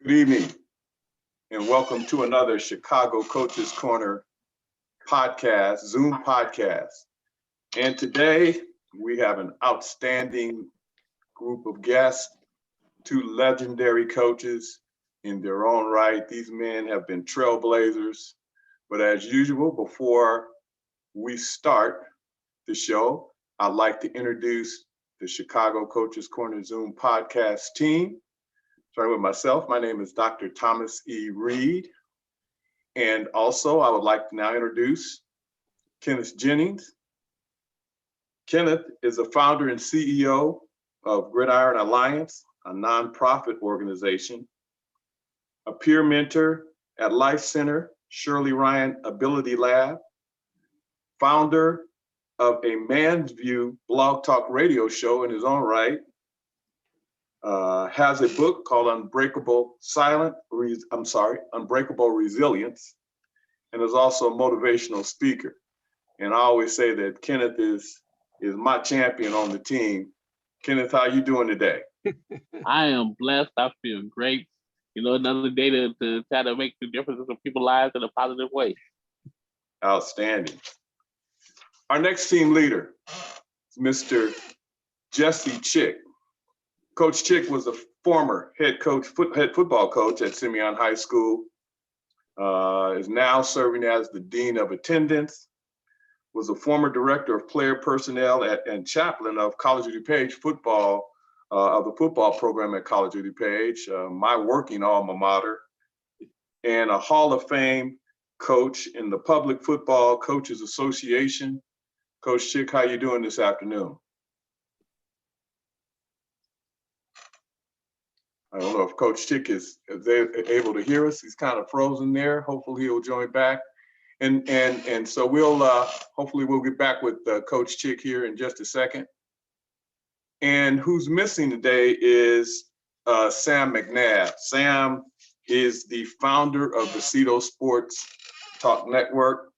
Good evening, and welcome to another Chicago Coaches Corner podcast, Zoom podcast. And today we have an outstanding group of guests, two legendary coaches in their own right. These men have been trailblazers. But as usual, before we start the show, I'd like to introduce the Chicago Coaches Corner Zoom podcast team. Starting with myself, my name is Dr. Thomas E. Reed. And also I would like to now introduce Kenneth Jennings. Kenneth is the founder and CEO of Gridiron Alliance, a nonprofit organization, a peer mentor at Life Center, Shirley Ryan Ability Lab, founder of a Man's View blog talk radio show in his own right, has a book called Unbreakable Resilience, and is also a motivational speaker. And I always say that Kenneth is my champion on the team. Kenneth, how you doing today? I am blessed. I feel great. Another day to try to make the difference in people's lives in a positive way. Outstanding. Our next team leader is Mr. Jesse Chick. Coach Chick was a former head football coach at Simeon High School, is now serving as the Dean of Attendance, was a former Director of Player Personnel and Chaplain of College of DuPage football, of the football program at College of DuPage, my working alma mater, and a Hall of Fame coach in the Public Football Coaches Association. Coach Chick, how you doing this afternoon? I don't know if Coach Chick is able to hear us. He's kind of frozen there. Hopefully he'll join back. And so we'll hopefully we'll get back with Coach Chick here in just a second. And who's missing today is Sam McNabb. Sam is the founder of the CETO Sports Talk Network.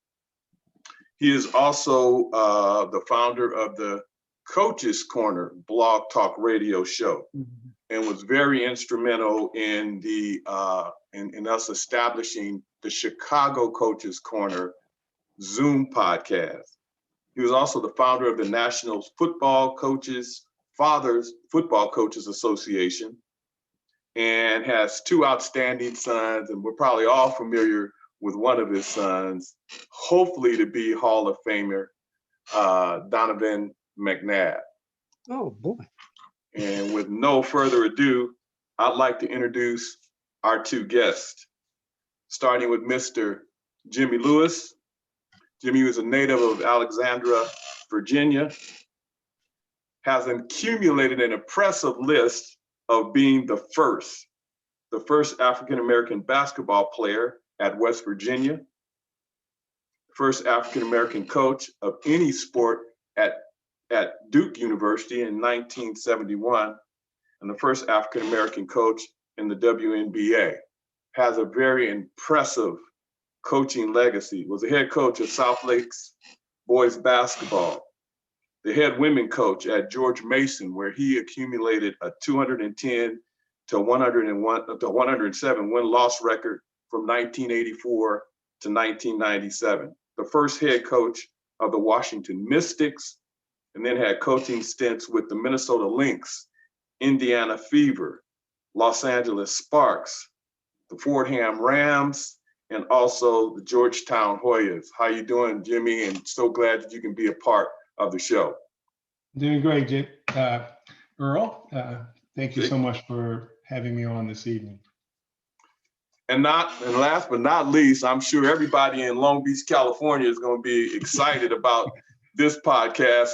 He is also the founder of the Coaches Corner blog talk radio show. Mm-hmm. And was very instrumental in in us establishing the Chicago Coaches Corner Zoom podcast. He was also the founder of the National Fathers Football Coaches Association, and has two outstanding sons, and we're probably all familiar with one of his sons, hopefully to be Hall of Famer, Donovan McNabb. Oh boy. And with no further ado, I'd like to introduce our two guests, starting with Mr. Jimmy Lewis. Jimmy was a native of Alexandria, Virginia, has accumulated an impressive list of being the first African-American basketball player at West Virginia, first African-American coach of any sport at Duke University in 1971, and the first African-American coach in the WNBA. Has a very impressive coaching legacy. Was a head coach of South Lakes boys basketball, the head women coach at George Mason, where he accumulated a 210 to 107 win-loss record from 1984 to 1997. The first head coach of the Washington Mystics, and then had coaching stints with the Minnesota Lynx, Indiana Fever, Los Angeles Sparks, the Fordham Rams, and also the Georgetown Hoyas. How you doing, Jimmy? And so glad that you can be a part of the show. Doing great, Jim. Earl, thank you so much for having me on this evening. And last but not least, I'm sure everybody in Long Beach, California is going to be excited about this podcast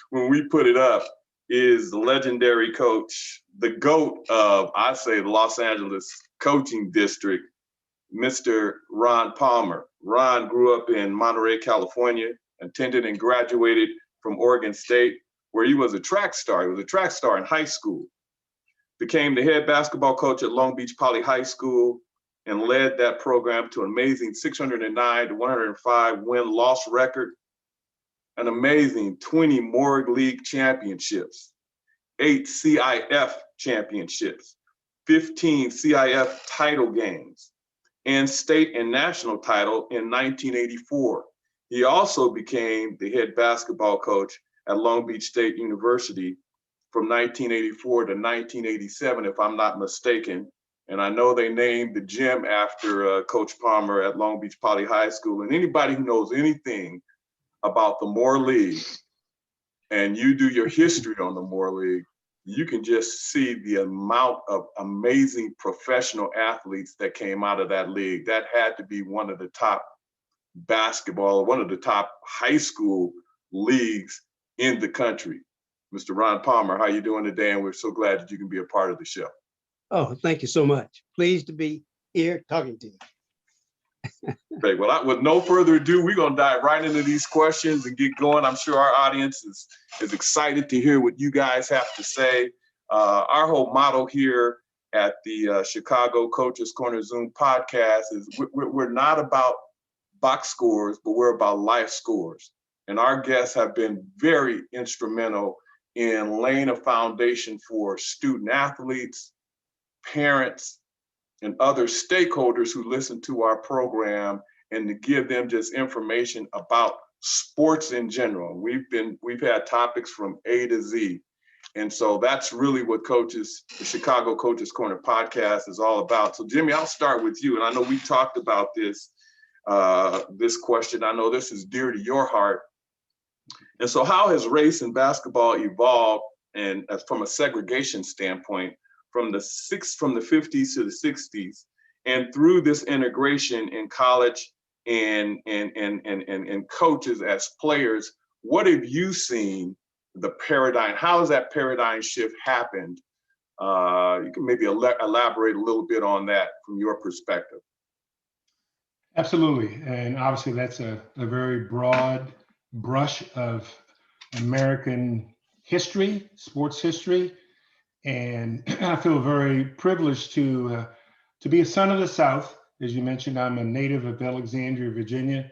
when we put it up, is the legendary coach, the GOAT of, I say, the Los Angeles coaching district, Mr. Ron Palmer. Ron grew up in Monterey, California, attended and graduated from Oregon State, where he was a track star. He was a track star in high school. Became the head basketball coach at Long Beach Poly H.S. and led that program to an amazing 609 to 105 win-loss record, an amazing 20 Morgue League championships, 8 CIF championships, 15 CIF title games and state and national title in 1984. He also became the head basketball coach at Long Beach State University from 1984 to 1987, if I'm not mistaken. And I know they named the gym after Coach Palmer at Long Beach Poly High School. And anybody who knows anything about the Moore League, and you do your history on the Moore League, you can just see the amount of amazing professional athletes that came out of that league. That had to be one of the top basketball, one of the top high school leagues in the country. Mr. Ron Palmer, how you doing today? And we're so glad that you can be a part of the show. Oh, thank you so much. Pleased to be here talking to you. Great. Well, with no further ado, we're going to dive right into these questions and get going. I'm sure our audience is excited to hear what you guys have to say. Our whole motto here at the Chicago Coaches Corner Zoom podcast is we're not about box scores, but we're about life scores. And our guests have been very instrumental in laying a foundation for student athletes, parents, and other stakeholders who listen to our program, and to give them just information about sports in general. We've had topics from A to Z. And so that's really what the Chicago Coaches Corner podcast is all about. So Jimmy, I'll start with you. And I know we talked about this question. I know this is dear to your heart. And so how has race in basketball evolved, and from a segregation standpoint, from the 50s to the 60s, and through this integration in college and coaches as players, what have you seen the paradigm? How has that paradigm shift happened? You can maybe elaborate a little bit on that from your perspective. Absolutely. And obviously that's a very broad brush of American history, sports history. And I feel very privileged to be a son of the South. As you mentioned, I'm a native of Alexandria, Virginia,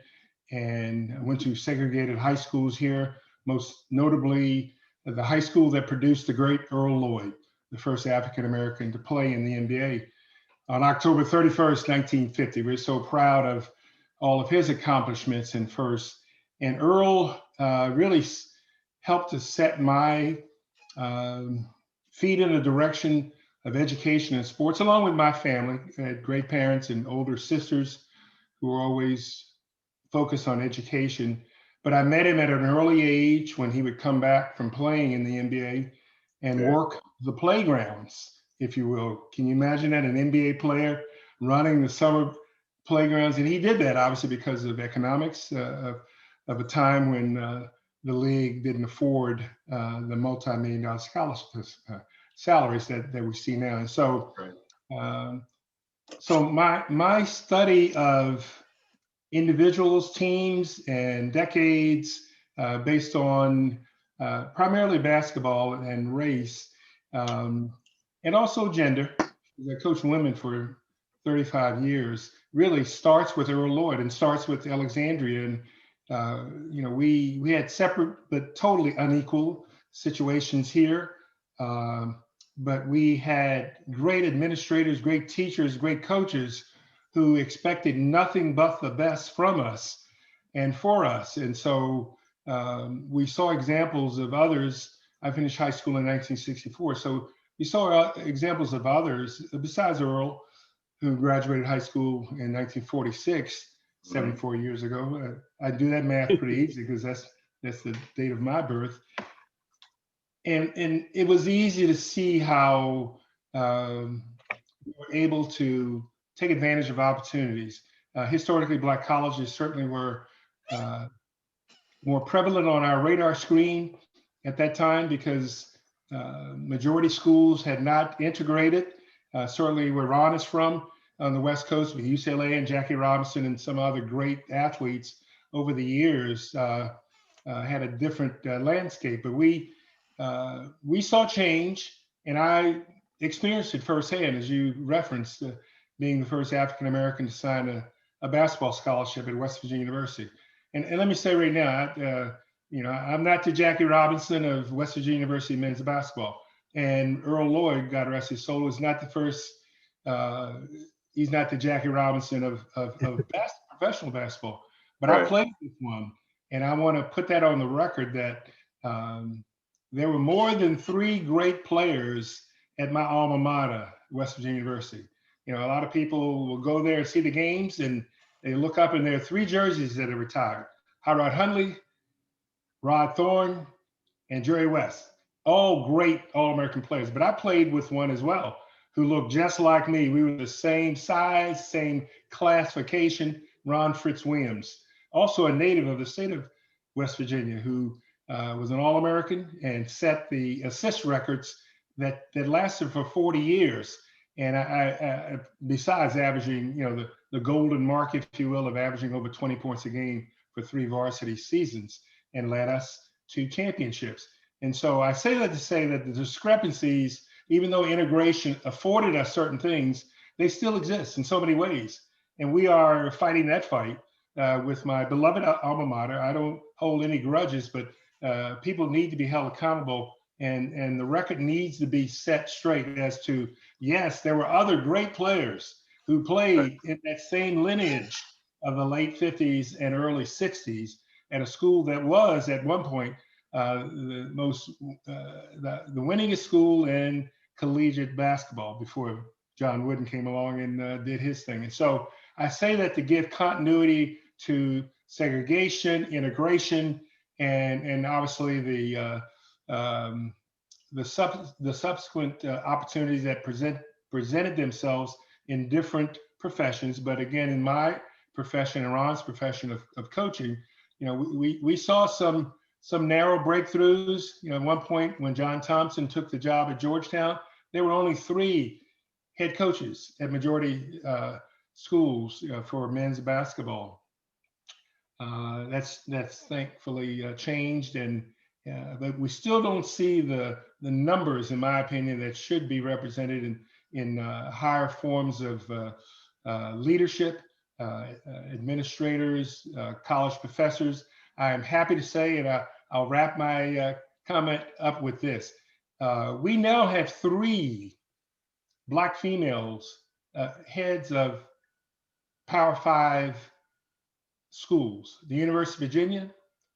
and I went to segregated high schools here, most notably the high school that produced the great Earl Lloyd, the first African-American to play in the NBA. On October 31st, 1950, we're so proud of all of his accomplishments and first. And Earl really helped to set my feet in the direction of education and sports, along with my family. I had great parents and older sisters who were always focused on education. But I met him at an early age when he would come back from playing in the NBA and work the playgrounds, if you will. Can you imagine that, an NBA player running the summer playgrounds? And he did that obviously because of economics of a time when the league didn't afford the multi-million-dollar scholarships, salaries that we see now. And so, so my study of individuals, teams, and decades based on primarily basketball and race, and also gender. I coached women for 35 years. Really starts with Earl Lloyd and starts with Alexandria. And you know, we had separate but totally unequal situations here. But we had great administrators, great teachers, great coaches who expected nothing but the best from us and for us. And so we saw examples of others. I finished high school in 1964. So we saw examples of others besides Earl, who graduated high school in 1946, 74 years ago. I do that math pretty easy because that's the date of my birth. And it was easy to see how we were able to take advantage of opportunities. Historically, Black colleges certainly were more prevalent on our radar screen at that time because majority schools had not integrated. Certainly where Ron is from on the West Coast with UCLA and Jackie Robinson and some other great athletes over the years had a different landscape. But we saw change, and I experienced it firsthand, as you referenced, being the first African-American to sign a basketball scholarship at West Virginia University. And let me say right now, you know, I'm not the Jackie Robinson of West Virginia University men's basketball. And Earl Lloyd, God rest his soul, is not the first. He's not the Jackie Robinson of professional basketball, but I Right. played with one, and I want to put that on the record that there were more than 3 great players at my alma mater, West Virginia University. You know, a lot of people will go there and see the games, and they look up, and there are 3 jerseys that are retired: Howard Hundley, Rod Thorne, and Jerry West. All great All-American players, but I played with one as well who looked just like me. We were the same size, same classification, Ron Fritz Williams, also a native of the state of West Virginia, who was an All-American and set the assist records that lasted for 40 years. And I besides averaging, you know, the golden mark, if you will, of averaging over 20 points a game for 3 varsity seasons, and led us to championships. And so I say that to say that the discrepancies, even though integration afforded us certain things, they still exist in so many ways. And we are fighting that fight with my beloved alma mater. I don't hold any grudges, but people need to be held accountable, and the record needs to be set straight as to, yes, there were other great players who played in that same lineage of the late 50s and early 60s at a school that was at one point the winningest school in collegiate basketball before John Wooden came along and did his thing. And so I say that to give continuity to segregation, integration, and obviously the subsequent opportunities that presented themselves in different professions. But again, in my profession and Ron's profession of coaching, you know, we saw some narrow breakthroughs. You know, at one point when John Thompson took the job at Georgetown, there were only 3 head coaches at majority schools for men's basketball. That's thankfully changed, and but we still don't see the numbers, in my opinion, that should be represented in higher forms of leadership, administrators, college professors. I am happy to say, and I'll wrap my comment up with this. We now have 3 Black females heads of Power 5 schools: the University of Virginia,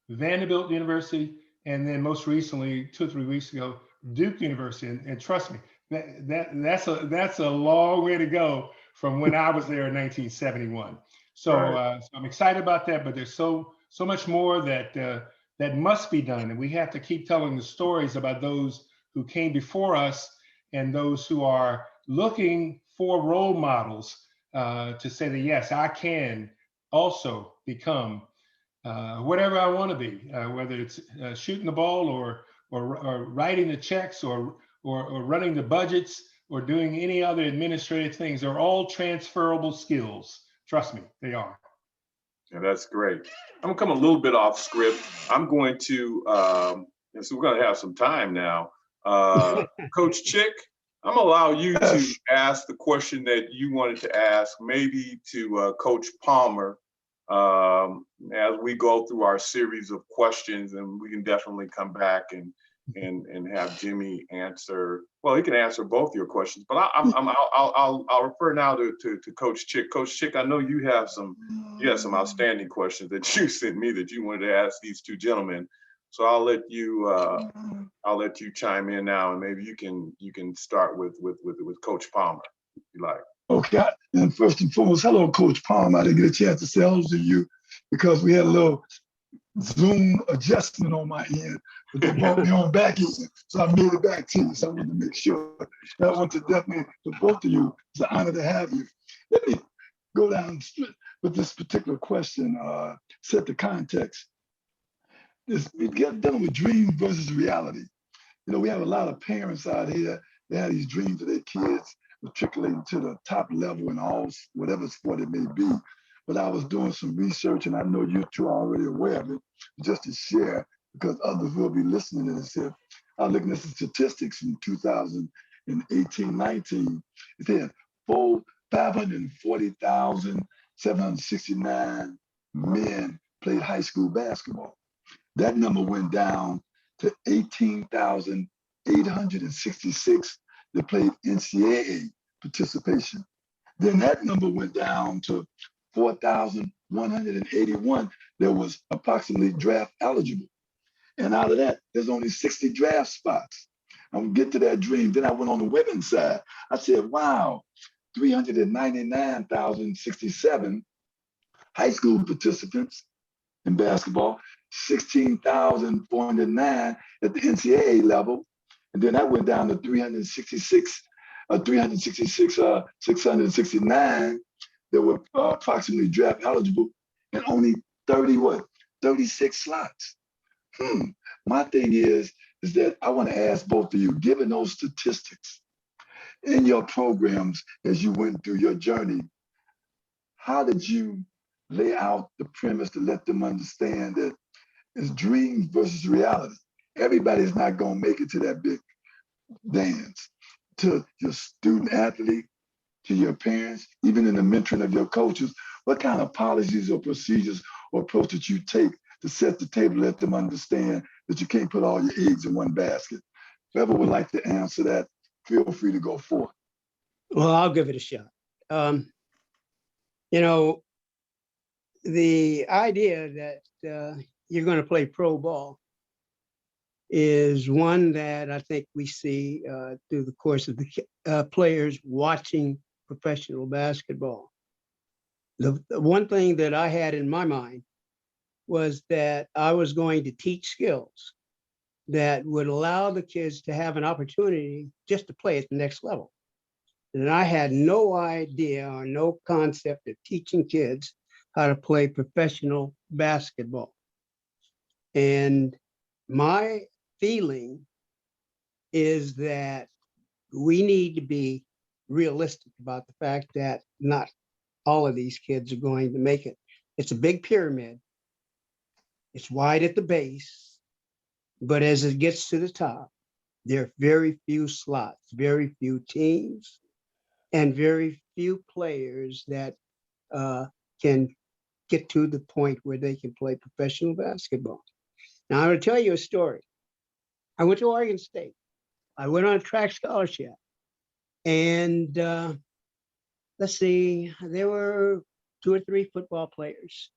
Vanderbilt University, and then most recently, 2 or 3 weeks ago, Duke University. And trust me, that's a long way to go from when I was there in 1971. So, Right. So I'm excited about that, but there's so much more that must be done, and we have to keep telling the stories about those who came before us and those who are looking for role models to say that yes, I can also become whatever I want to be, whether it's shooting the ball or writing the checks or running the budgets or doing any other administrative things. They're all transferable skills. Trust me, they are. Yeah, that's great. I'm gonna come a little bit off script. I'm going to, and so we're gonna have some time now. Coach Chick, I'm gonna allow you to ask the question that you wanted to ask, maybe to Coach Palmer, as we go through our series of questions, and we can definitely come back and have Jimmy answer. Well, he can answer both your questions, but I'll refer now to Coach Chick. Coach Chick, I know you have some outstanding questions that you sent me that you wanted to ask these 2 gentlemen. So I'll let you chime in now, and maybe you can start with Coach Palmer, if you like. Okay, and first and foremost, hello, Coach Palmer. I didn't get a chance to say hello to you because we had a little Zoom adjustment on my end, but they brought me on back in, so I made it back to you. So I wanted to make sure that I want to definitely, for both of you, it's an honor to have you. Let me go down with this particular question, set the context. We get done with dreams versus reality. You know, we have a lot of parents out here, they have these dreams for their kids, matriculating to the top level in all, whatever sport it may be. But I was doing some research, and I know you 2 are already aware of it, just to share, because others will be listening to this here. I was looking at the statistics in 2018-19. It said 540,769 men played high school basketball. That number went down to 18,000 866 that played NCAA participation. Then that number went down to 4,181 that was approximately draft eligible. And out of that, there's only 60 draft spots. I'm gonna get to that dream. Then I went on the women's side. I said, wow, 399,067 high school participants in basketball, 16,409 at the NCAA level. And then that went down to 669 that were approximately draft eligible, and only 36 slots. My thing is that I want to ask both of you, given those statistics in your programs as you went through your journey, how did you lay out the premise to let them understand that it's dreams versus reality? Everybody's not going to make it to that big dance. To your student athlete, to your parents, even in the mentoring of your coaches, what kind of policies or procedures or approach that you take to set the table, let them understand that you can't put all your eggs in one basket? Whoever would like to answer that, feel free to go forth. Well, I'll give it a shot. You know, the idea that you're going to play pro ball is one that I think we see through the course of the players watching professional basketball. The one thing that I had in my mind was that I was going to teach skills that would allow the kids to have an opportunity just to play at the next level. And I had no idea or no concept of teaching kids how to play professional basketball. And my feeling is that we need to be realistic about the fact that not all of these kids are going to make it. It's a big pyramid. It's wide at the base, but as it gets to the top, there are very few slots, very few teams, and very few players that can get to the point where they can play professional basketball. Now, I'm going to tell you a story. I went to Oregon State. I went on a track scholarship. And let's see, there were 2 or 3 football players,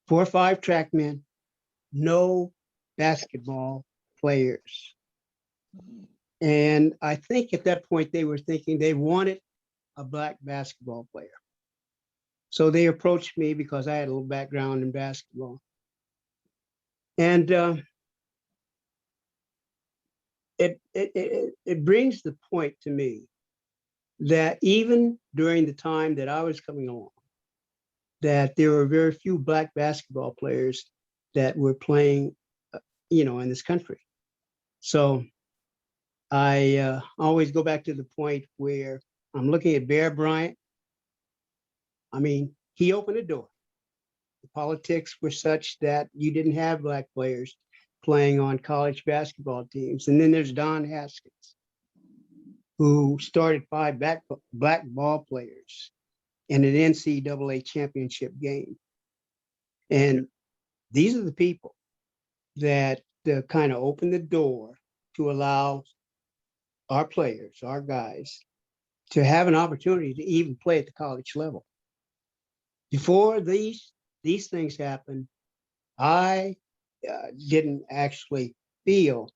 4 or 5 track men, no basketball players. And I think at that point they were thinking they wanted a Black basketball player. So they approached me because I had a little background in basketball. And it brings the point to me that even during the time that I was coming along, that there were very few Black basketball players that were playing, in this country. So I always go back to the point where I'm looking at Bear Bryant. I mean, he opened the door. The politics were such that you didn't have Black players playing on college basketball teams. And then there's Don Haskins, who started 5 Black ball players in an NCAA championship game. And these are the people that kind of opened the door to allow our players, our guys, to have an opportunity to even play at the college level. Before these things happened, I didn't actually feel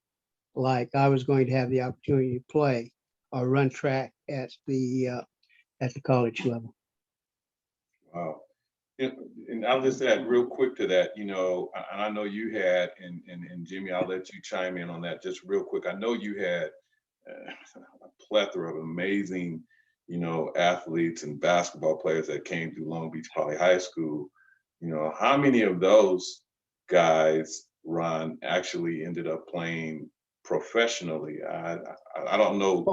like I was going to have the opportunity to play or run track at the college level. Wow. And I'll just add real quick to that, and I know you had, and Jimmy, I'll let you chime in on that just real quick. I know you had a plethora of amazing, athletes and basketball players that came through Long Beach Poly High School. How many of those guys, Ron, actually ended up playing professionally? I don't know.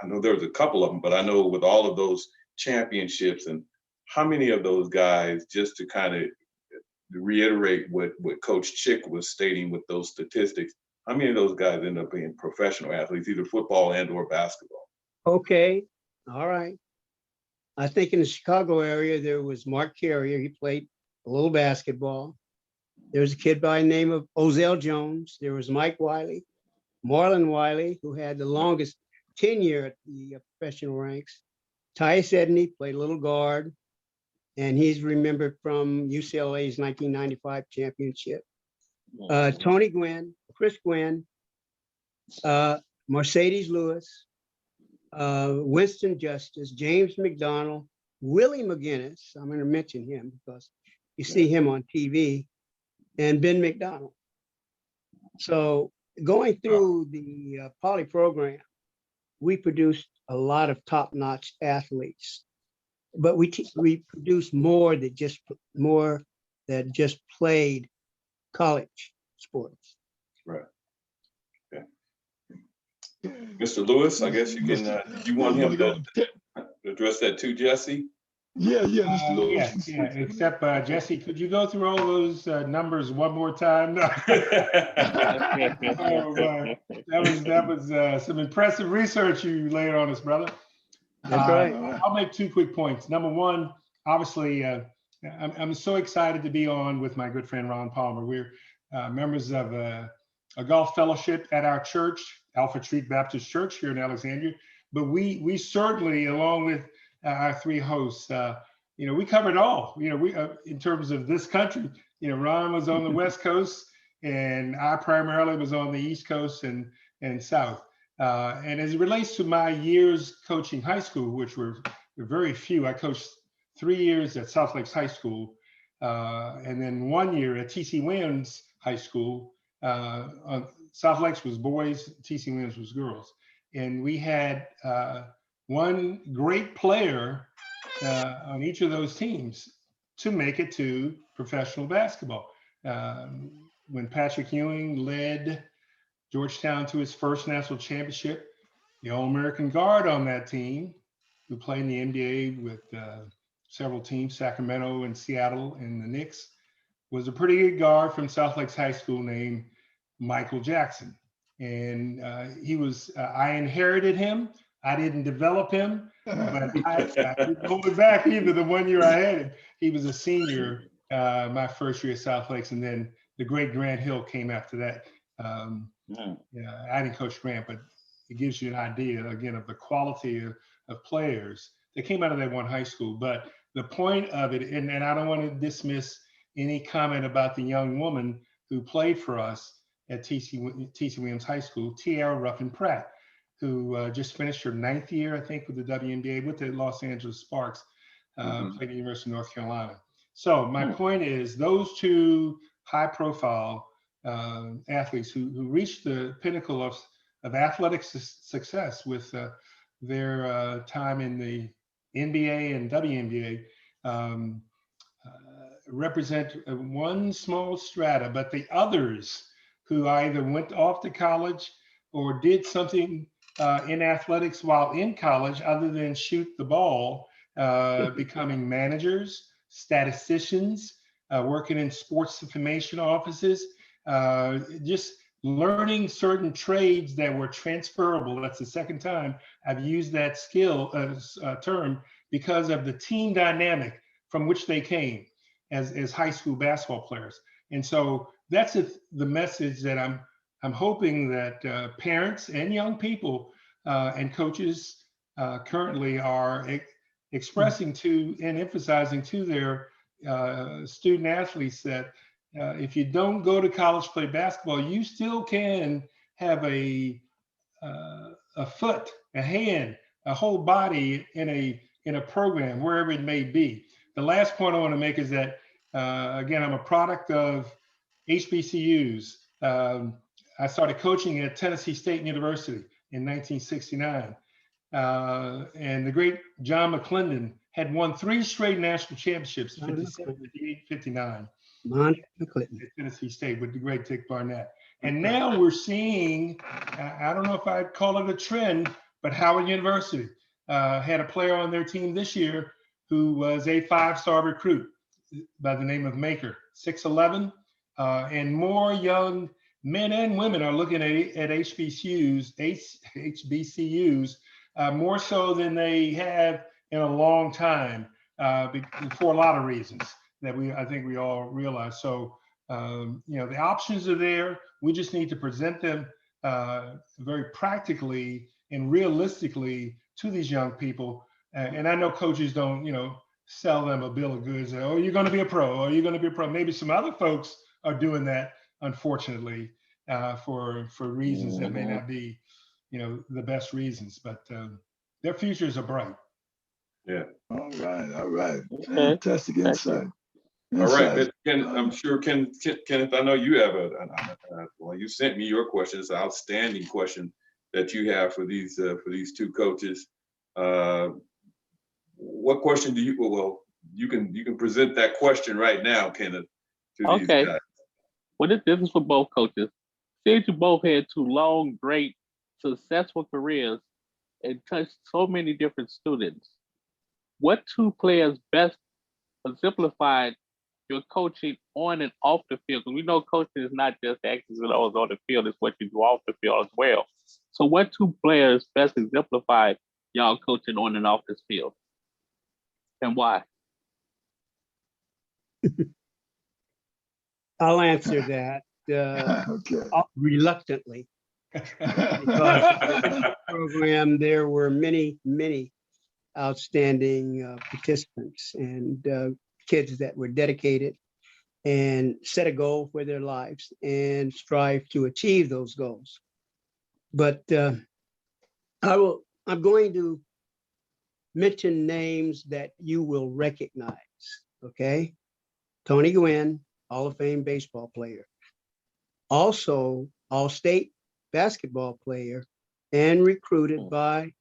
I know there was a couple of them, but I know with all of those championships, and how many of those guys, just to kind of reiterate what Coach Chick was stating with those statistics, how many of those guys end up being professional athletes, either football and or basketball? Okay, all right. I think in the Chicago area, there was Mark Carrier. He played a little basketball. There was a kid by the name of Ozell Jones. There was Mike Wiley, Marlon Wiley, who had the longest tenure at the professional ranks. Tyus Edney played a little guard, and he's remembered from UCLA's 1995 championship. Tony Gwynn, Chris Gwynn, Mercedes Lewis, Winston Justice, James McDonald, Willie McGinnis. I'm going to mention him because you see him on TV, and Ben McDonald. So going through the Poly program, we produced a lot of top-notch athletes, but we produced more that just played college sports. Right. Okay. Mr. Lewis, I guess you can. You want him to address that too, Jesse? Yeah, Mr. Lewis. Yeah. Except Jesse, could you go through all those numbers one more time? That was some impressive research you laid on us, brother. That's right. I'll make 2 quick points. Number one, obviously, I'm so excited to be on with my good friend Ron Palmer. We're members of a golf fellowship at our church, Alfred Street Baptist Church here in Alexandria. But we certainly, along with our 3 hosts, we covered all. We in terms of this country, Ron was on the West Coast, and I primarily was on the East Coast and South. And as it relates to my years coaching high school, which were very few, I coached 3 years at South Lakes High School, and then 1 year at T.C. Williams High School. South Lakes was boys, T.C. Williams was girls. And we had one great player on each of those teams to make it to professional basketball. When Patrick Ewing led Georgetown to his first national championship, the All-American guard on that team, who played in the NBA with several teams, Sacramento and Seattle and the Knicks, was a pretty good guard from South Lakes High School named Michael Jackson. And I inherited him. I didn't develop him, but I didn't hold it back either the 1 year I had him. He was a senior my first year at South Lakes, and then the great Grant Hill came after that. I didn't coach Grant, but it gives you an idea, again, of the quality of players that came out of that one high school. But the point of it, and I don't want to dismiss any comment about the young woman who played for us at T.C. Williams High School, Tiara Ruffin Pratt, who just finished her 9th year, I think, with the WNBA, with the Los Angeles Sparks, played at the University of North Carolina. So my point is, those 2 high-profile athletes who reached the pinnacle of athletic success with their time in the NBA and WNBA represent one small strata, but the others who either went off to college or did something in athletics while in college other than shoot the ball, becoming managers, statisticians, working in sports information offices, just learning certain trades that were transferable. That's the second time I've used that term, because of the team dynamic from which they came as high school basketball players. And so that's the message that I'm hoping that parents and young people and coaches currently are expressing to and emphasizing to their student athletes, that if you don't go to college to play basketball, you still can have a foot, a hand, a whole body in a program, wherever it may be. The last point I want to make is that, again, I'm a product of HBCUs. I started coaching at Tennessee State University in 1969. And the great John McClendon had won 3 straight national championships, 57, 58, 59. At Tennessee State with the great Dick Barnett. And now we're seeing, I don't know if I'd call it a trend, but Howard University had a player on their team this year who was a 5-star recruit by the name of Maker, 6'11", and more young men and women are looking at HBCUs more so than they have in a long time, for a lot of reasons that I think we all realize. So, the options are there. We just need to present them very practically and realistically to these young people. And I know coaches don't, sell them a bill of goods. Oh, you're going to be a pro. Oh, you're going to be a pro. Maybe some other folks are doing that, unfortunately, for reasons that may not be, the best reasons. But their futures are bright. Yeah. All right, all right. Okay. Fantastic insight. All right, Mr. Ken, I'm sure Kenneth, I know you have well, you sent me your question. It's an outstanding question that you have for these two coaches. What question do you? Well, you can present that question right now, Kenneth, to these guys. Well, this is for both coaches. Since you both had two long, great, successful careers and touched so many different students, what two players best exemplified your coaching on and off the field? Because we know coaching is not just the X's and O's on the field, it's what you do off the field as well. So what two players best exemplified y'all coaching on and off this field? And why? I'll answer that Okay. reluctantly. Because in the program, there were many, many outstanding participants and kids that were dedicated and set a goal for their lives and strive to achieve those goals. But I'm going to mention names that you will recognize, okay? Tony Gwynn, Hall of Fame baseball player. Also, All-State basketball player and recruited by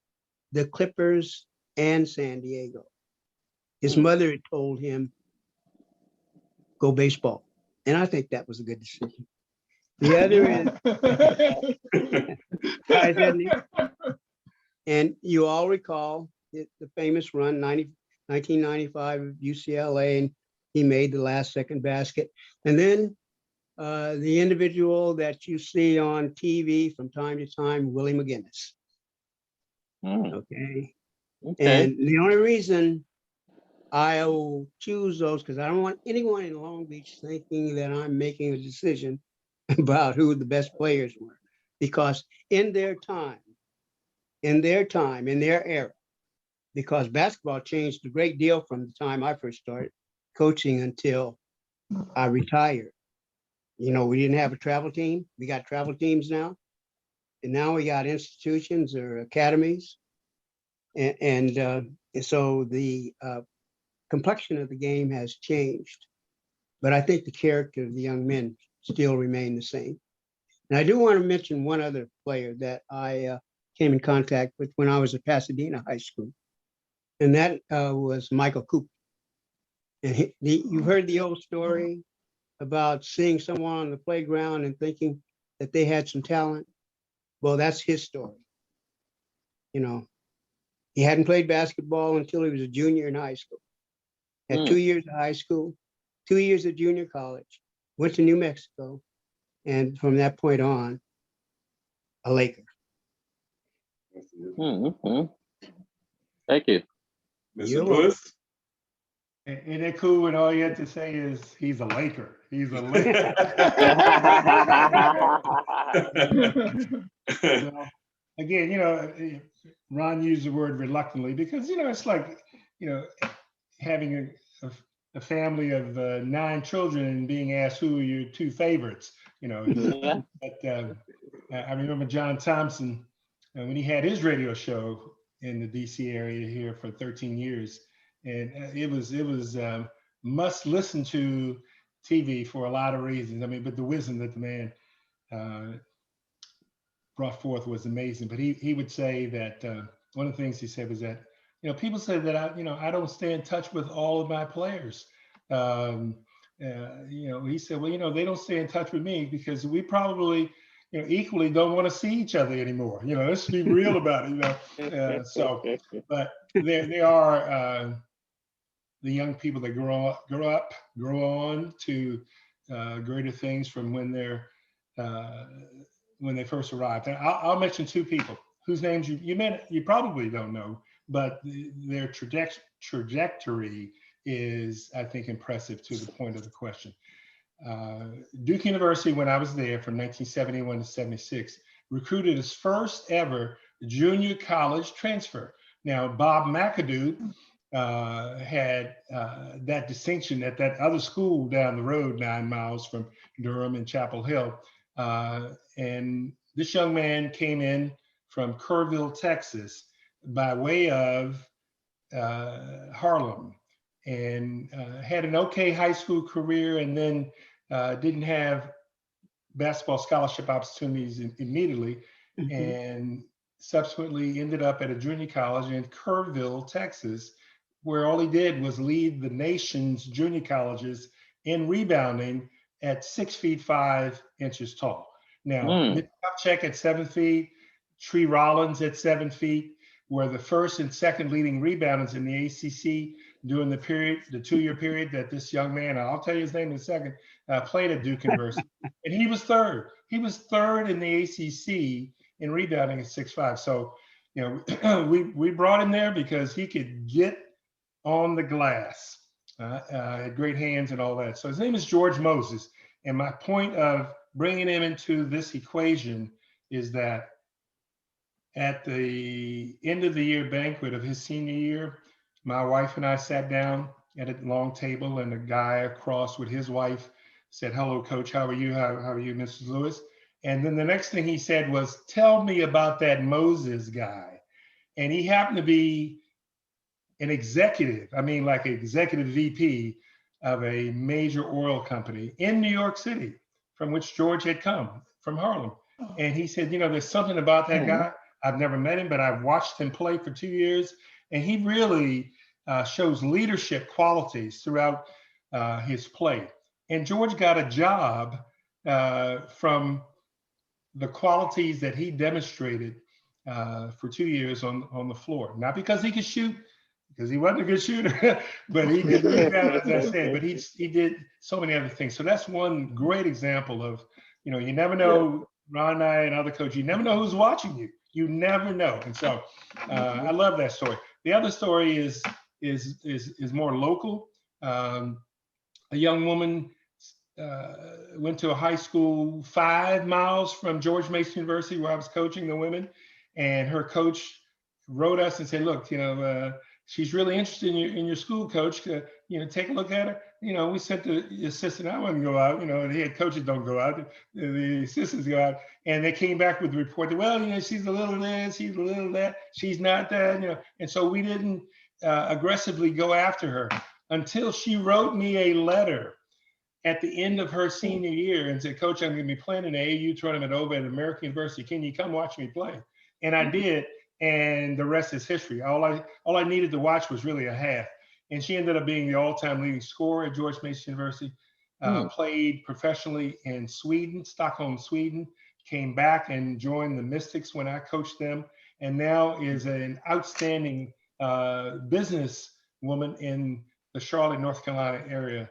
the Clippers and San Diego. His mother had told him, go baseball. And I think that was a good decision. The other is, and you all recall the famous run, 1995 of UCLA, and he made the last second basket. And then the individual that you see on TV from time to time, Willie McGinnis. Okay. And the only reason I will choose those, because I don't want anyone in Long Beach thinking that I'm making a decision about who the best players were, because in their time, in their era, because basketball changed a great deal from the time I first started coaching until I retired. We didn't have a travel team. We got travel teams now. And now we got institutions or academies. And so the complexion of the game has changed. But I think the character of the young men still remain the same. And I do want to mention one other player that I came in contact with when I was at Pasadena High School. And that was Michael Cooper. And you've heard the old story about seeing someone on the playground and thinking that they had some talent. Well, that's his story. He hadn't played basketball until he was a junior in high school. Had 2 years of high school, 2 years of junior college, went to New Mexico, and from that point on, a Laker. Thank you. Mr. Lewis? Ain't that cool when all you have to say is he's a Laker? He's a Laker. Well, again, Ron used the word reluctantly because, it's like, having a family of 9 children and being asked who are your 2 favorites, Yeah. But I remember John Thompson, when he had his radio show in the DC area here for 13 years. And it was must listen to TV for a lot of reasons. But the wisdom that the man brought forth was amazing. But he would say that one of the things he said was that, people say that I don't stay in touch with all of my players. He said, well, they don't stay in touch with me because we probably, equally don't want to see each other anymore. Let's be real about it. But there are the young people that grow on to greater things from when they first arrived. And I'll mention 2 people whose names you probably don't know, but their trajectory is, I think, impressive to the point of the question. Duke University, when I was there from 1971 to 76, recruited his first ever junior college transfer. Now, Bob McAdoo had that distinction at that other school down the road, 9 miles from Durham and Chapel Hill. And this young man came in from Kerrville, Texas, by way of Harlem, and had an okay high school career, and then didn't have basketball scholarship opportunities immediately, and subsequently ended up at a junior college in Kerrville, Texas, where all he did was lead the nation's junior colleges in rebounding at 6'5" tall. Now, Mitch Kupchak at 7 feet, Tree Rollins at 7 feet were the first and second leading rebounders in the ACC during the period, the 2-year period that this young man, I'll tell you his name in a second, played at Duke University. And he was third. He was third in the ACC in rebounding at 6'5". So, you know, we brought him there because he could get on the glass, had great hands and all that. So his name is George Moses. And my point of bringing him into this equation is that at the end of the year banquet of his senior year, my wife and I sat down at a long table, and a guy across with his wife said, "Hello, Coach, how are you? How are you, Mrs. Lewis?" And then the next thing he said was, "Tell me about that Moses guy." And he happened to be an executive, I mean, like an executive VP of a major oil company in New York City, from which George had come, from Harlem. And he said, "You know, there's something about that guy. I've never met him, but I've watched him play for 2 years. And he really shows leadership qualities throughout his play." And George got a job from the qualities that he demonstrated for 2 years on the floor. Not because he could shoot, because he wasn't a good shooter, but he could rebound, as I said, but he did so many other things. So that's one great example of, you know, you never know, Ron and I and other coaches, you never know who's watching you. You never know. And so I love that story. The other story is more local. A young woman went to a high school 5 miles from George Mason University, where I was coaching the women, and her coach wrote us and said, "Look, you know, she's really interested in your school, Coach. You know, take a look at her." You know, we sent the assistant. I wouldn't go out. You know, the head coaches don't go out. The assistants go out, and they came back with the report that, well, you know, she's a little this, she's a little that, she's not that. You know, and so we didn't aggressively go after her until she wrote me a letter at the end of her senior year and said, "Coach, I'm going to be playing in the AAU tournament over at American University. Can you come watch me play?" And I did, and the rest is history. All I needed to watch was really a half. And she ended up being the all-time leading scorer at George Mason University, played professionally in Sweden, Stockholm, Sweden, came back and joined the Mystics when I coached them, and now is an outstanding business woman in the Charlotte, North Carolina area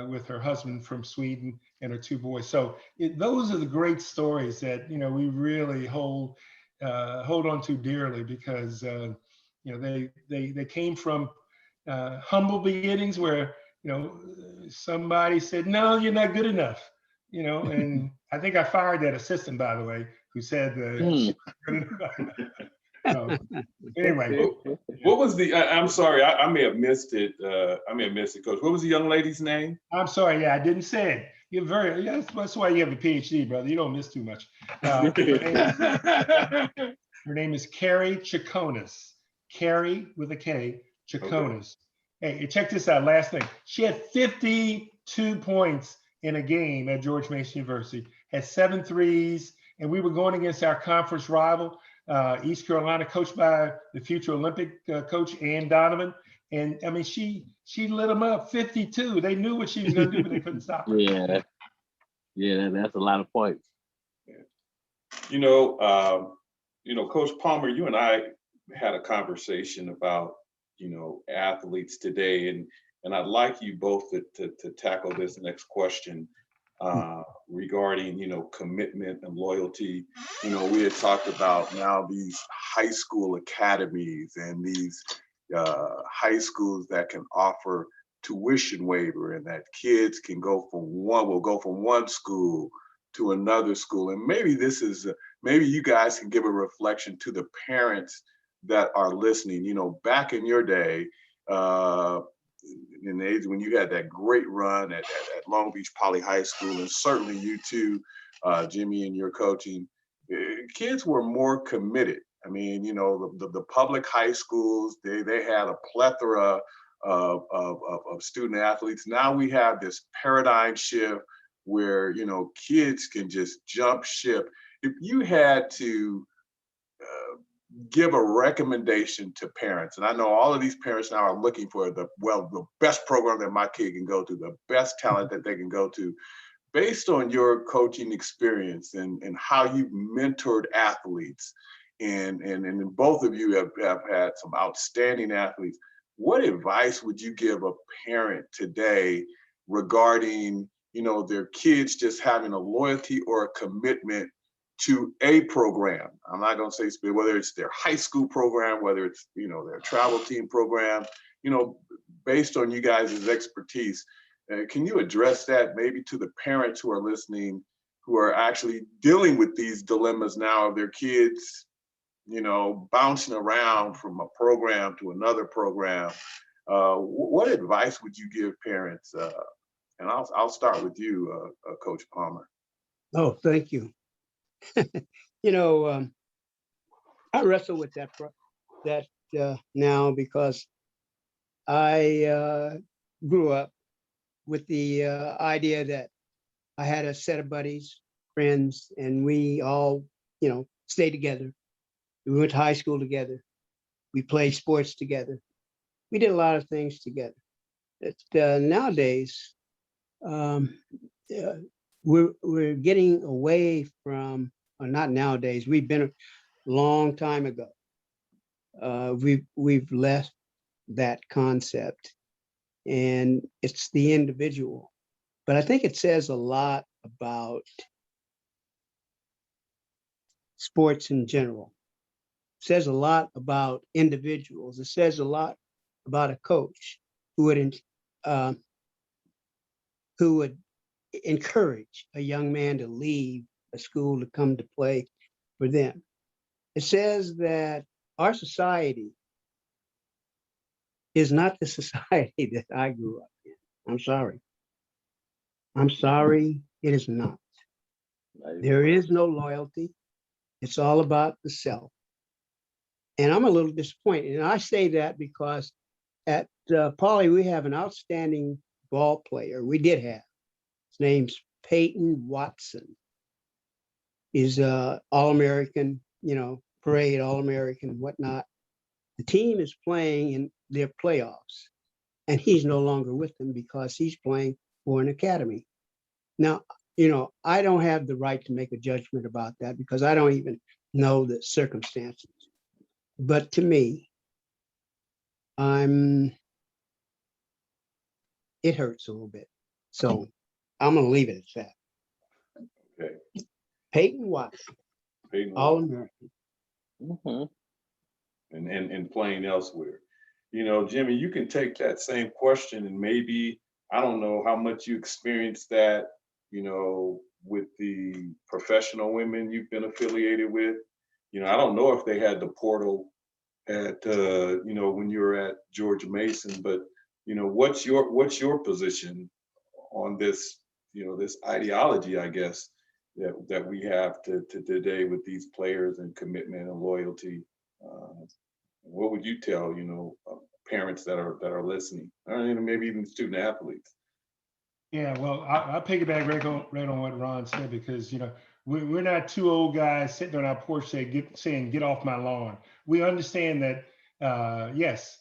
with her husband from Sweden and her 2 boys. So those are the great stories that, you know, we really hold on to dearly, because you know, they came from humble beginnings where, you know, somebody said, "No, you're not good enough," you know, and I think I fired that assistant, by the way, who said so, anyway. What was the, I'm sorry, I may have missed it. Coach. What was the young lady's name? I'm sorry, yeah, I didn't say it. You're that's why you have a PhD, brother. You don't miss too much. Her name is Carrie Chaconis. Carrie with a K, Chaconis. Okay. Hey, check this out, last thing. She had 52 points in a game at George Mason University, had 7 threes, and we were going against our conference rival, East Carolina, coached by the future Olympic coach, Ann Donovan. And I mean, she lit them up, 52. They knew what she was going to do, but they couldn't stop her. Yeah, that's a lot of points. You know, Coach Palmer, you and I had a conversation about, you know, athletes today, and I'd like you both to tackle this next question regarding, you know, commitment and loyalty. You know, we had talked about now these high school academies and these high schools that can offer tuition waiver, and that kids can go from one school to another school. And maybe this is maybe you guys can give a reflection to the parents that are listening. You know, back in your day, in the age when you had that great run at Long Beach Poly High School, and certainly you too, Jimmy, and your coaching, kids were more committed. I mean, you know, the public high schools, they had a plethora of student athletes. Now we have this paradigm shift where, you know, kids can just jump ship. If you had to give a recommendation to parents, and I know all of these parents now are looking for the best program that my kid can go to, the best talent that they can go to, based on your coaching experience and how you've mentored athletes, and both of you have had some outstanding athletes, what advice would you give a parent today regarding, you know, their kids just having a loyalty or a commitment to a program? I'm not going to say whether it's their high school program, whether it's, you know, their travel team program, you know, based on you guys' expertise. Can you address that maybe to the parents who are listening, who are actually dealing with these dilemmas now of their kids, you know, bouncing around from a program to another program? What advice would you give parents? And I'll start with you, Coach Palmer. Oh, thank you. You know, I wrestle with that now because I grew up with the idea that I had a set of buddies, friends, and we all, you know, stayed together. We went to high school together. We played sports together. We did a lot of things together. Nowadays, we're getting away from, or not nowadays, we've been a long time ago. We've left that concept, and it's the individual. But I think it says a lot about sports in general. It says a lot about individuals. It says a lot about a coach who would encourage a young man to leave a school to come to play for them. It says that our society is not the society that I grew up in. I'm sorry. I'm sorry, it is not. There is no loyalty. It's all about the self. And I'm a little disappointed. And I say that because at Poly, we have an outstanding ball player. We did have. His name's Peyton Watson. He's All-American, you know, parade, All-American, whatnot. The team is playing in their playoffs, and he's no longer with them because he's playing for an academy. Now, you know, I don't have the right to make a judgment about that because I don't even know the circumstances. But to me, it hurts a little bit. So I'm going to leave it at that. Okay. Peyton Watson, All-American. Mm-hmm. And playing elsewhere. You know, Jimmy, you can take that same question and maybe, I don't know how much you experienced that, you know, with the professional women you've been affiliated with. You know, I don't know if they had the portal at, you know, when you were at George Mason, but, you know, what's your position on this, you know, this ideology, I guess, that we have to today with these players and commitment and loyalty? What would you tell, you know, parents that are listening, or maybe even student athletes? Yeah, well, I'll piggyback right on what Ron said, because, you know, we're not two old guys sitting on our porch saying, get off my lawn. We understand that, yes,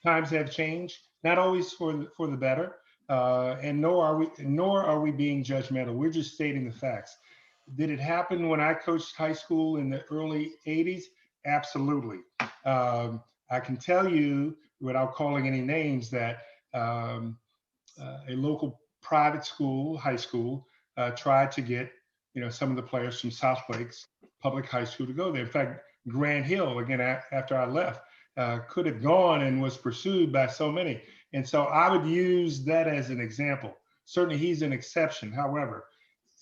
times have changed, not always for the better, and nor are we being judgmental. We're just stating the facts. Did it happen when I coached high school in the early 80s? Absolutely. I can tell you, without calling any names, that a local private school, high school, tried to get, you know, some of the players from South Lakes Public High School to go there. In fact, Grant Hill, again, after I left, could have gone and was pursued by so many. And so I would use that as an example. Certainly he's an exception. However,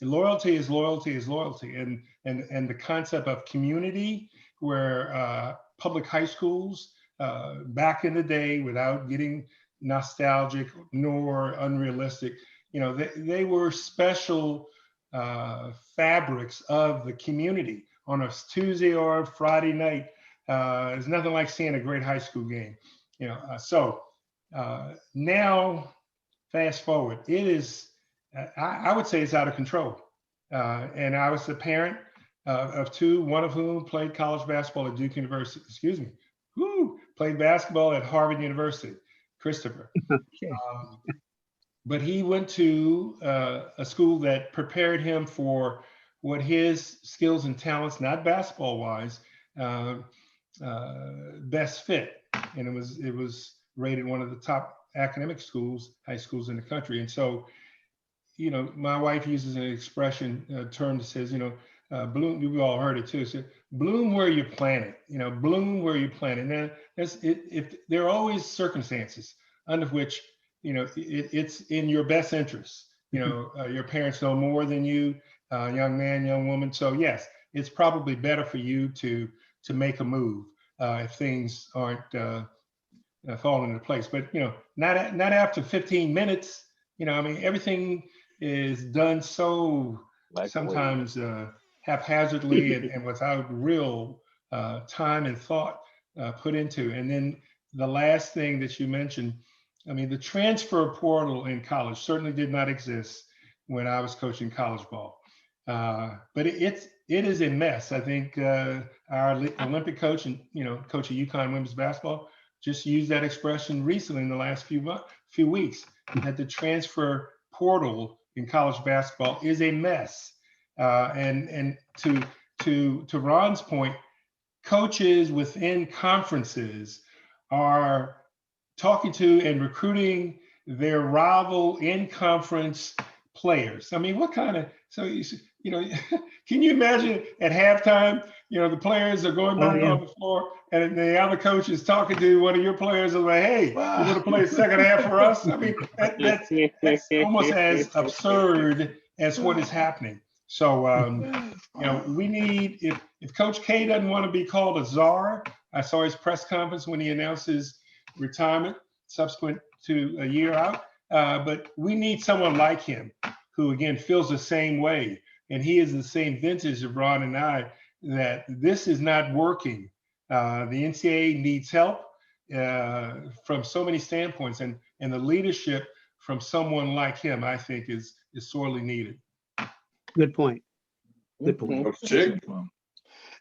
loyalty is loyalty is loyalty. And the concept of community, where public high schools back in the day, without getting nostalgic nor unrealistic, they were special fabrics of the community on a Tuesday or Friday night. There's nothing like seeing a great high school game, so now fast forward, it is, I would say it's out of control. And I was the parent of two, one of whom played college basketball at Duke University, played basketball at Harvard University, Christopher. But he went to a school that prepared him for what his skills and talents, not basketball wise, best fit. And it was rated one of the top academic schools, high schools in the country. And so, my wife uses an expression, a term that says, bloom, you've all heard it too. So bloom where you plant it, bloom where you plant it. Now, if there are always circumstances under which, it's in your best interest. Your parents know more than you, young man, young woman. So yes, it's probably better for you to make a move if things aren't falling into place. But not after 15 minutes. Everything is done so sometimes haphazardly and without real time and thought put into. And then the last thing that you mentioned, the transfer portal in college certainly did not exist when I was coaching college ball. But it is a mess. I think our Olympic coach and coach of UConn women's basketball just used that expression recently in the last few weeks, that the transfer portal in college basketball is a mess. And to Ron's point, coaches within conferences are talking to and recruiting their rival in conference players. What kind of, can you imagine at halftime, the players are going back on the floor and the other coach is talking to one of your players and like, hey, Wow. you want to play second half for us? That's almost as absurd as what is happening. So, we need, if Coach K doesn't want to be called a czar, I saw his press conference when he announced his retirement subsequent to a year out, but we need someone like him who, again, feels the same way. And he is the same vintage of Ron and I, that this is not working. The NCAA needs help from so many standpoints, and the leadership from someone like him, I think, is sorely needed. Good point. Good point.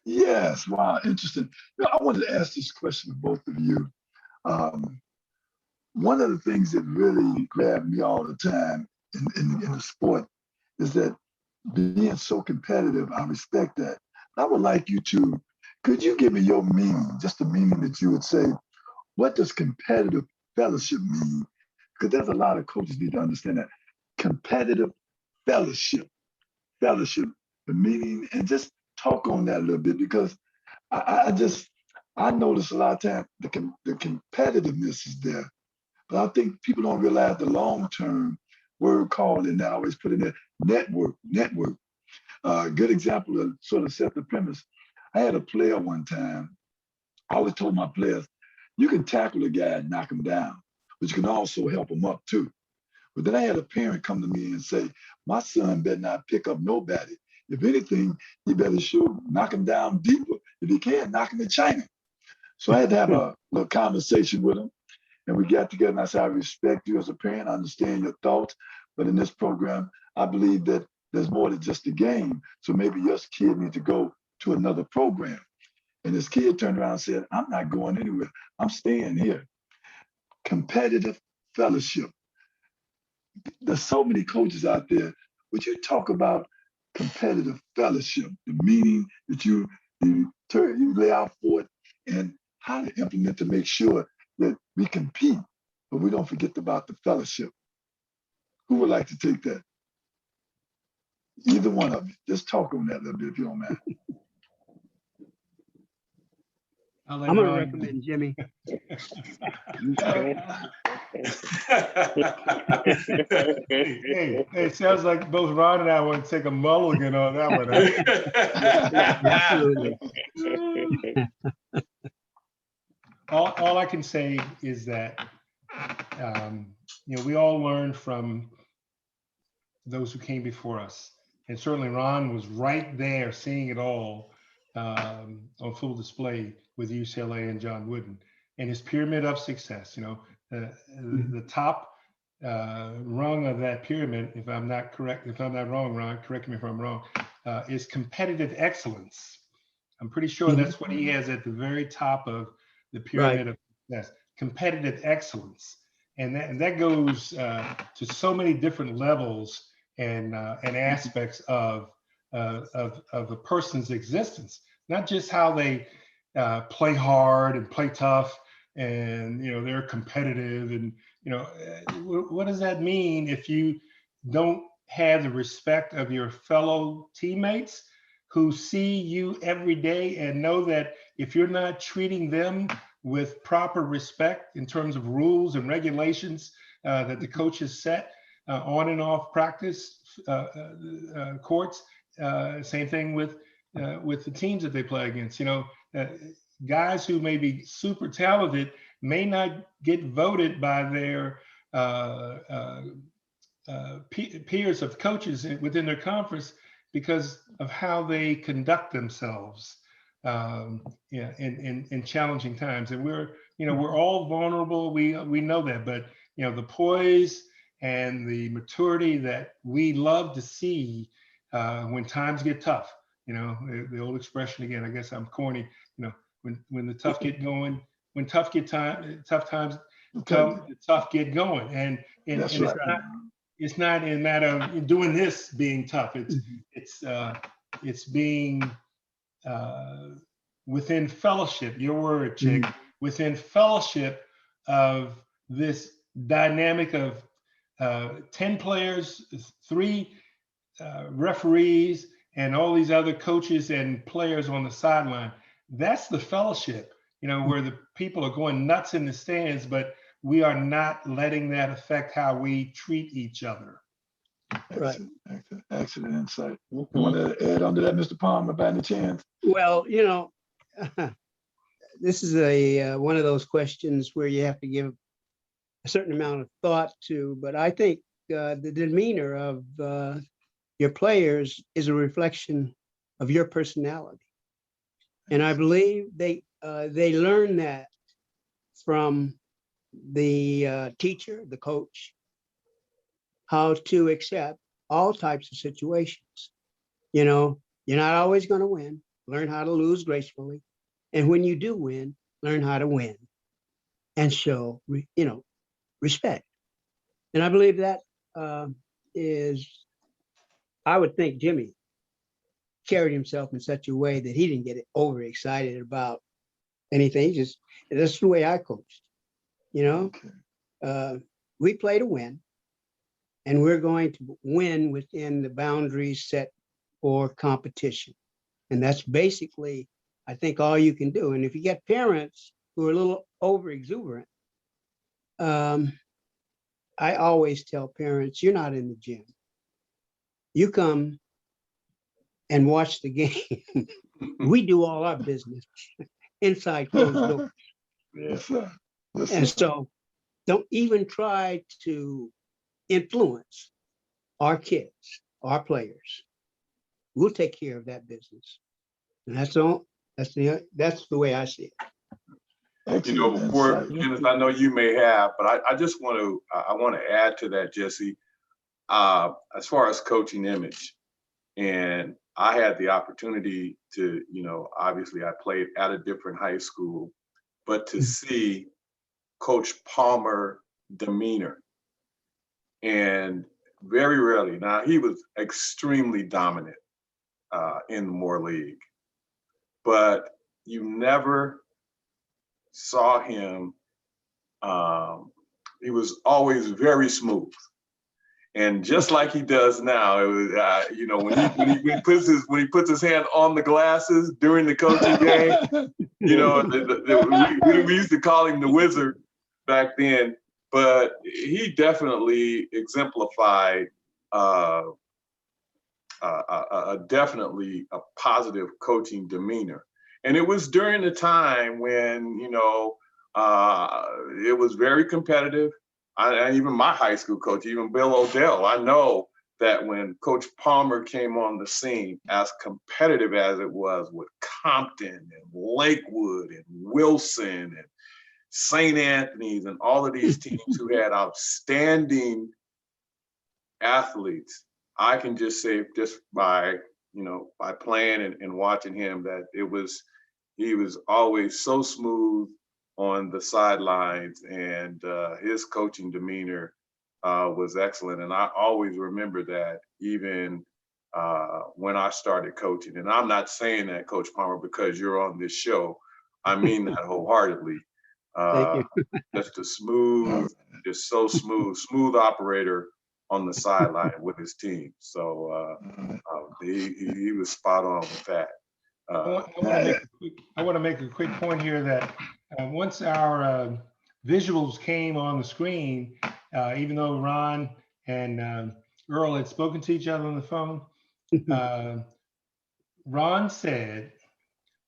Yes, wow, interesting. I wanted to ask this question to both of you. One of the things that really grabbed me all the time in the sport is that being so competitive, I respect that. I would like you to, could you give me your meaning, just the meaning that you would say, what does competitive fellowship mean? Because there's a lot of coaches need to understand that. Competitive fellowship, the meaning, and just talk on that a little bit, because I notice a lot of times the competitiveness is there, but I think people don't realize the long-term word called, and I always put in there, network. Good example to sort of set the premise. I had a player one time, I always told my players, you can tackle a guy and knock him down, but you can also help him up too. But then I had a parent come to me and say, my son better not pick up nobody. If anything, he better knock him down deeper. If he can, knock him in China. So I had to have a little conversation with him. And we got together and I said, I respect you as a parent, I understand your thoughts, but in this program, I believe that there's more than just a game. So maybe your kid needs to go to another program. And this kid turned around and said, I'm not going anywhere. I'm staying here. Competitive fellowship. There's so many coaches out there. Would you talk about competitive fellowship, the meaning that you lay out for it, and how to implement to make sure that we compete, but we don't forget about the fellowship? Who would like to take that? Either one of you. Just talk on that a little bit if you don't mind. I'm going to recommend Jimmy. Hey, sounds like both Ron and I want to take a mulligan on that one. Absolutely. All I can say is that, we all learned from those who came before us. And certainly Ron was right there seeing it all on full display with UCLA and John Wooden and his pyramid of success. The top rung of that pyramid, if I'm not wrong, Ron, correct me if I'm wrong, is competitive excellence. I'm pretty sure that's what he has at the very top of the pyramid of success, competitive excellence. And that goes to so many different levels and aspects of a person's existence, not just how they play hard and play tough and they're competitive and what does that mean if you don't have the respect of your fellow teammates who see you every day and know that if you're not treating them with proper respect in terms of rules and regulations that the coaches set on and off practice courts, same thing with the teams that they play against. Guys who may be super talented may not get voted by their peers of coaches within their conference because of how they conduct themselves in challenging times. And we're all vulnerable. We know that, but the poise and the maturity that we love to see when times get tough. The old expression again. I guess I'm corny. When the tough get going, when tough times come, the tough get going. And it's not in a matter of doing this being tough. It's being within fellowship. Your word, Chick. Within fellowship of this dynamic of 10 players, 3 referees, and all these other coaches and players on the sideline. That's the fellowship, where the people are going nuts in the stands, but we are not letting that affect how we treat each other. Excellent insight. You want to add on to that, Mr. Palmer, by any chance? Well, this is one of those questions where you have to give a certain amount of thought to, but I think the demeanor of your players is a reflection of your personality. And I believe they learn that from the teacher, the coach, how to accept all types of situations. You're not always going to win. Learn how to lose gracefully. And when you do win, learn how to win and show, respect. And I believe that I would think Jimmy carried himself in such a way that he didn't get overexcited about anything. That's the way I coached. We play to win, and we're going to win within the boundaries set for competition. And that's basically, I think, all you can do. And if you get parents who are a little over exuberant, I always tell parents, you're not in the gym. You come and watch the game. We do all our business inside closed doors. Yes, sir. And so don't even try to influence our kids, our players. We'll take care of that business. And that's the way I see it. Before, Kenneth, I know you may have, but I just want to add to that, Jesse, as far as coaching image. And I had the opportunity to, obviously I played at a different high school, but to see Coach Palmer demeanor. And very rarely, now he was extremely dominant in the Moore League, but you never saw him, he was always very smooth. And just like he does now, it was, when he puts his hand on the glasses during the coaching game, we used to call him the Wizard back then. but he definitely exemplified definitely a positive coaching demeanor. And it was during the time when, it was very competitive. Even my high school coach, even Bill O'Dell, I know that when Coach Palmer came on the scene, as competitive as it was with Compton and Lakewood and Wilson and St. Anthony's and all of these teams who had outstanding athletes, I can just say just by playing and watching him that he was always so smooth on the sidelines, and his coaching demeanor was excellent. And I always remember that even when I started coaching. And I'm not saying that, Coach Palmer, because you're on this show. I mean that wholeheartedly. Thank you. Just a just so smooth operator on the sideline with his team. So he was spot on with that. I want to make a quick point here that once our visuals came on the screen, even though Ron and Earl had spoken to each other on the phone, Ron said,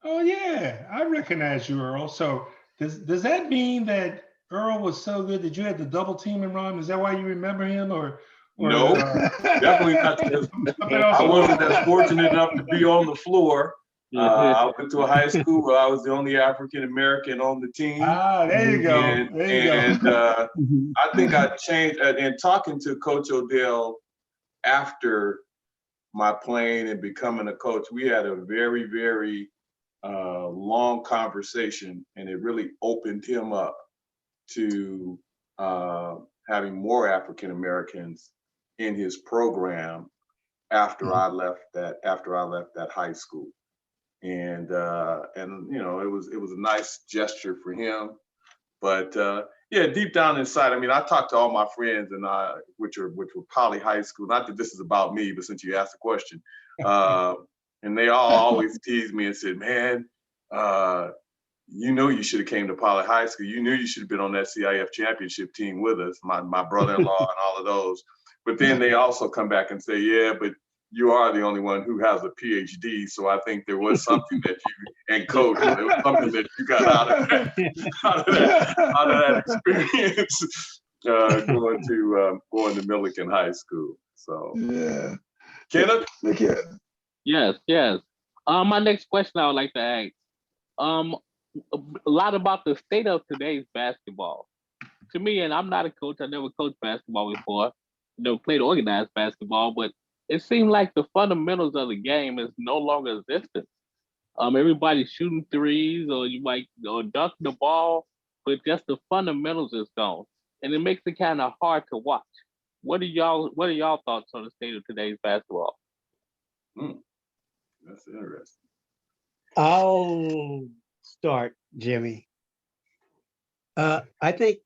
"Oh yeah, I recognize you, Earl." So does that mean that Earl was so good that you had to double team him, Ron? Is that why you remember him, or no, definitely not. I wasn't as fortunate enough to be on the floor. I went to a high school where I was the only African American on the team. Ah, there you go. And I think I changed. And talking to Coach O'Dell after my playing and becoming a coach, we had a very, very long conversation, and it really opened him up to having more African Americans in his program after I left that high school. And it was a nice gesture for him. But yeah, deep down inside, I mean, I talked to all my friends and which were Poly High School. Not that this is about me, but since you asked the question, and they all always teased me and said, "Man, you should have came to Poly High School. You knew you should have been on that CIF championship team with us." My brother-in-law and all of those. But then they also come back and say, "Yeah, but you are the only one who has a PhD, so I think there was something that you and Coach, there was something that you got out of that experience going to Milliken High School." So yeah, Kenneth, look here. Yes. My next question I would like to ask, a lot about the state of today's basketball. To me, and I'm not a coach, I never coached basketball before, never played organized basketball, but it seemed like the fundamentals of the game is no longer existent. Everybody's shooting threes, or you might dunk the ball, but just the fundamentals is gone, and it makes it kind of hard to watch. What are y'all thoughts on the state of today's basketball? That's interesting. I'll start, Jimmy. I think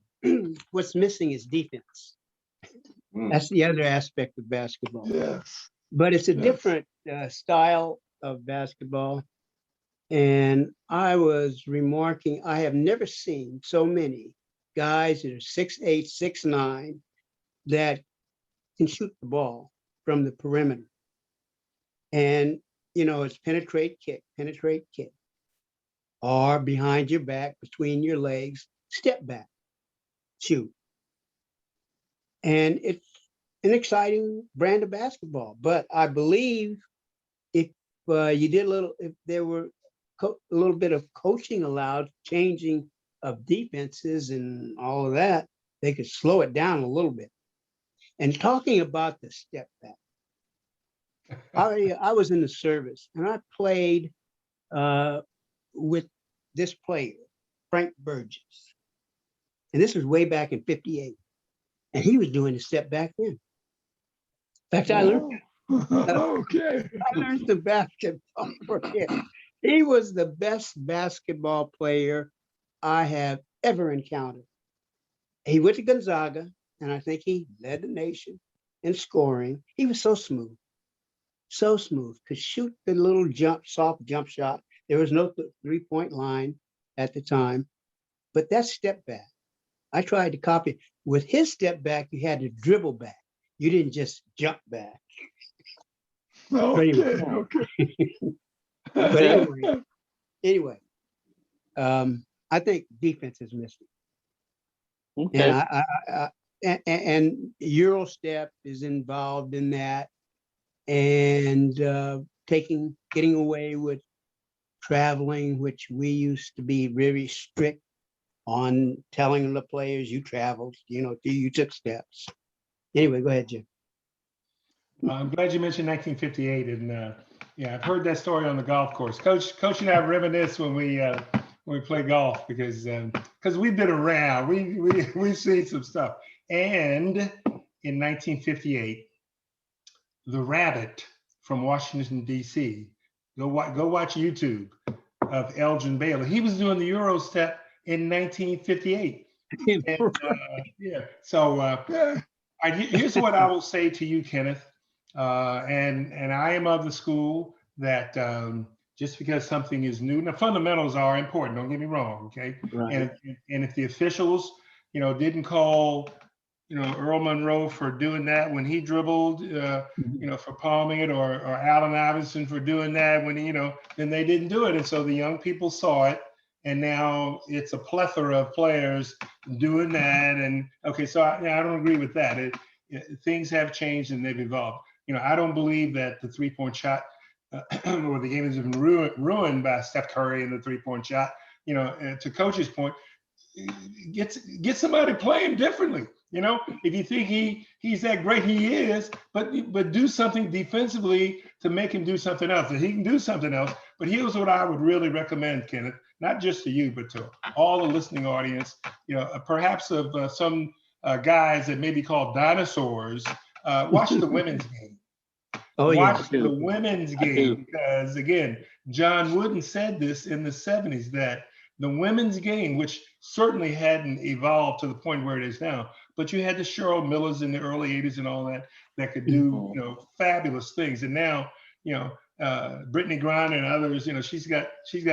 what's missing is defense. That's the other aspect of basketball. Yes. But it's a different style of basketball. And I was remarking, I have never seen so many guys that are 6'8", 6'9", that can shoot the ball from the perimeter. And, it's penetrate, kick, or behind your back, between your legs, step back, shoot. And it's an exciting brand of basketball. But I believe if there were a little bit of coaching allowed, changing of defenses and all of that, they could slow it down a little bit. And talking about the step back, I was in the service and I played with this player, Frank Burgess. And this was way back in '58. And he was doing the step back then. In fact, I learned the basketball for him. He was the best basketball player I have ever encountered. He went to Gonzaga, and I think he led the nation in scoring. He was so smooth, could shoot the little soft jump shot. There was no three-point line at the time, but that step back I tried to copy. With his step back, you had to dribble back. You didn't just jump back. Okay, anyway. okay. But anyway, I think defense is missing. Okay. And Eurostep is involved in that, and getting away with traveling, which we used to be very strict on telling the players you traveled, you took steps. Anyway, go ahead, Jim. I'm glad you mentioned 1958, and yeah, I've heard that story on the golf course. Coach and I reminisce when we play golf because we've been around. We've seen some stuff. And in 1958, the Rabbit from Washington D.C. Go watch YouTube of Elgin Baylor. He was doing the Eurostep in 1958. And, yeah. So here's what I will say to you, Kenneth. And I am of the school that just because something is new, now fundamentals are important. Don't get me wrong, okay? Right. And if the officials, didn't call, Earl Monroe for doing that when he dribbled, for palming it, or Allen Iverson for doing that when then they didn't do it, and so the young people saw it, and now it's a plethora of players doing that. And okay, so I don't agree with that. Things have changed and they've evolved. I don't believe that the three-point shot or the game has been ruined by Steph Curry and the three-point shot. To Coach's point, get somebody playing differently. If you think he's that great, he is, but do something defensively to make him do something else. He can do something else. But here's what I would really recommend, Kenneth, not just to you, but to all the listening audience. Perhaps of some guys that may be called dinosaurs. Watch the women's game. Oh, Watch yeah. the women's game, because again, John Wooden said this in the 70s, that the women's game, which certainly hadn't evolved to the point where it is now, but you had the Cheryl Millers in the early 80s and all that could do, fabulous things. And now, Brittany Griner and others, she's got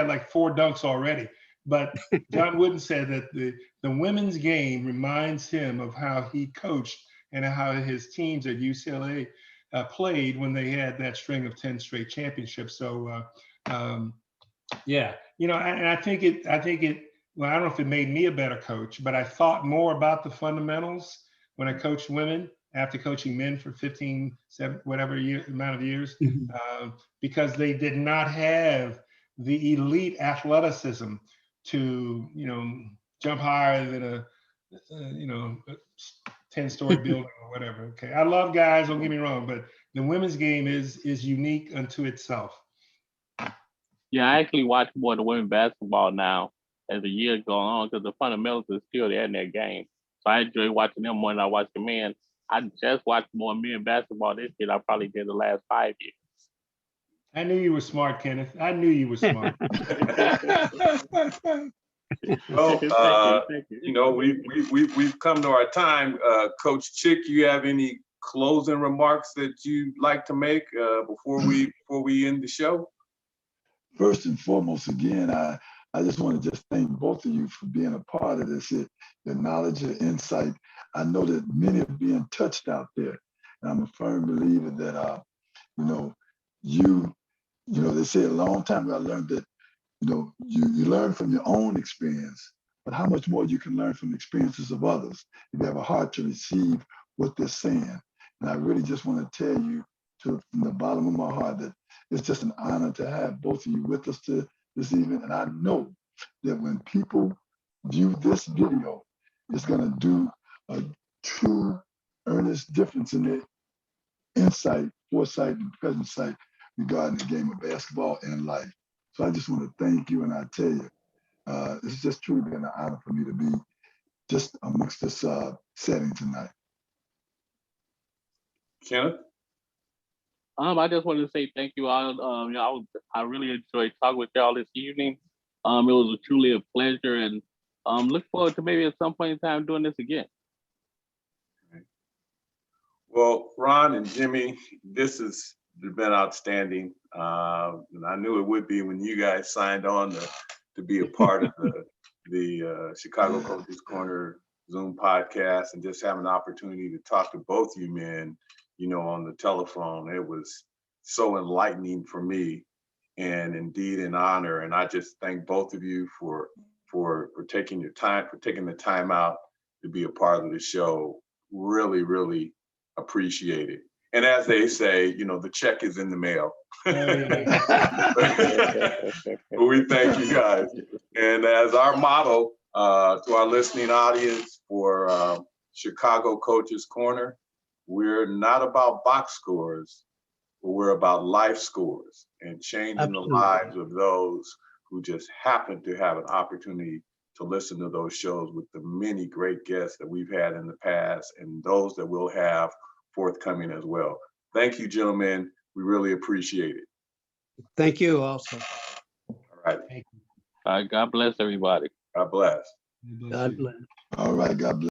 like 4 dunks already. But John Wooden said that the women's game reminds him of how he coached and how his teams at UCLA played when they had that string of 10 straight championships. So, yeah, and I think it, well, I don't know if it made me a better coach, but I thought more about the fundamentals when I coached women after coaching men for 15, 7, whatever amount of years, because they did not have the elite athleticism to, jump higher than a 10-story building or whatever. Okay, I love guys, don't get me wrong, but the women's game is unique unto itself. Yeah, I actually watch more of the women's basketball now as the years go on, because the fundamentals are still there in their game. So I enjoy watching them more than I watch the men. I just watched more men basketball this year than I probably did the last 5 years. I knew you were smart, Kenneth. I knew you were smart. Well, Thank you. we've come to our time. Coach Chick, you have any closing remarks that you'd like to make before we end the show? First and foremost, again, I just want to just thank both of you for being a part of this. Your knowledge, your insight. I know that many are being touched out there, and I'm a firm believer that they say a long time ago, I learned that you learn from your own experience, but how much more you can learn from the experiences of others if you have a heart to receive what they're saying. And I really just want to tell you from the bottom of my heart that it's just an honor to have both of you with us this evening. And I know that when people view this video, it's going to do a true, earnest difference in their insight, foresight, and present sight regarding the game of basketball and life. So I just want to thank you, and I tell you, it's just truly been an honor for me to be just amongst this setting tonight. Kenneth? I just wanted to say thank you all. I really enjoyed talking with y'all this evening. It was truly a pleasure, and look forward to maybe at some point in time doing this again. Well, Ron and Jimmy, this has been outstanding. And I knew it would be when you guys signed on to be a part of the Chicago Coaches Corner Zoom podcast and just having an opportunity to talk to both you men, you know, on the telephone. It was so enlightening for me and indeed an honor. And I just thank both of you for taking your time, for taking the time out to be a part of the show. Really, really appreciate it. And as they say, you know, the check is in the mail. But we thank you guys. And as our motto to our listening audience for Chicago Coaches Corner, we're not about box scores, but we're about life scores and changing Absolutely. the lives of those who just happen to have an opportunity to listen to those shows with the many great guests that we've had in the past and those that we'll have forthcoming as well. Thank you, gentlemen. We really appreciate it. Thank you also. All right. God bless everybody. God bless. God bless God you. bless. All right, God bless.